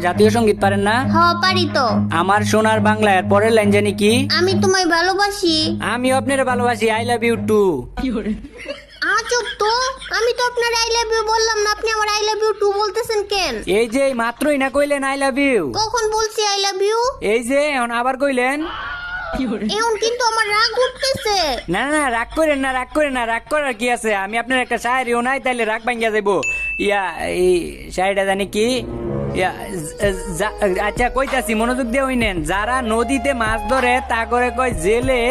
জাতীয় সঙ্গীত পারেন না? পারি তো। আমার সোনার বাংলা এর পরের লাইন জানি কি? আমি তোমায় ভালোবাসি। আমি আপনার ভালোবাসি, আই লাভ ইউ টু। চুপ তো, আমি তো আপনার আই লাভ ইউ বললাম না, আপনি আমার আই লাভ ইউ টু বলতেছেন কেন? এই যে মাত্রই না কইলেন আই লাভ ইউ। কখন বলছি আই লাভ ইউ? এই যে এখন আবার কইলেন। এখন কিন্তু আমার রাগ উঠতেছে। না না রাগ করেন না, রাগ করেন না, রাগ করার কি আছে? আমি আপনার একটা শায়েরিও নাই, তাইলে রাগ ভাঙ্গিয়া যাইবো। এই শায়েরিটা জানি কি? আচ্ছা কইতাছি, মনোযোগ দিয়ে হইনেন। যারা নদীতে মাছ ধরে তা করে কয় জেলে,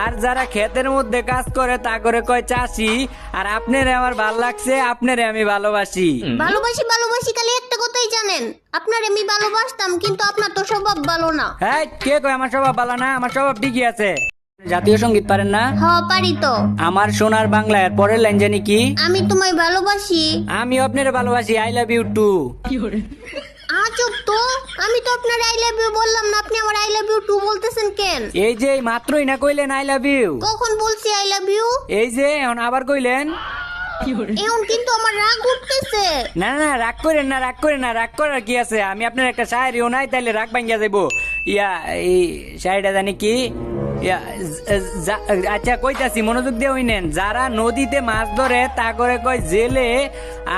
আর যারা ক্ষেতের মধ্যে কাজ করে তা করে কয় চাষি। আর আপনারে আমার ভাল লাগছে, আপনারে আমি ভালোবাসি। ভালোবাসি ভালোবাসি খালি একটা কথাই জানেন, আপনার আমি ভালোবাসতাম, কিন্তু আপনার তো স্বভাব ভালো না। হ্যাঁ, কে কয় আমার স্বভাব ভালো না? আমার স্বভাব ঠিকই আছে। জাতীয় সঙ্গীত পারেন না? পারি তো। আমার সোনার বাংলা এর পরের লাইন জানি কি? আমি তোমায় ভালোবাসি। আমি আপনার ভালোবাসি, আই লাভ ইউ টু। চুপ তো, আমি তো আপনার আই লাভ ইউ বললাম না, আপনি আমার আই লাভ ইউ টু বলতেছেন কেন? এই যে মাত্রই না কইলেন আই লাভ ইউ। কখন বলছি আই লাভ ইউ? এই যে এখন আবার কইলেন। এখন কিন্তু আমার রাগ উঠতেছে। না না রাগ করেন না, রাগ করেন না, রাগ করার কি আছে? আমি আপনার একটা শায়েরিও নাই, তাইলে রাগ ভাঙ্গিয়া যাইবো। এই শায়েরিটা জানি কি? আচ্ছা কইতাছি, মনোযোগ দিয়ে হইনেন। যারা নদীতে মাছ ধরে তা করে কয় জেলে,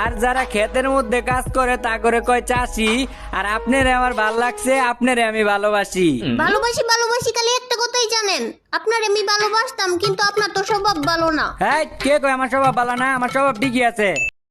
আর যারা ক্ষেতের মধ্যে কাজ করে তা করে কয় চাষি। আর আপনারে আমার ভাল লাগছে, আপনারে আমি ভালোবাসি। ভালোবাসি ভালোবাসি খালি একটা কথাই জানেন, আপনার আমি ভালোবাসতাম, কিন্তু আপনার তো স্বভাব ভালো না। হ্যাঁ, কে কয় আমার স্বভাব ভালো না? আমার স্বভাব ঠিকই আছে।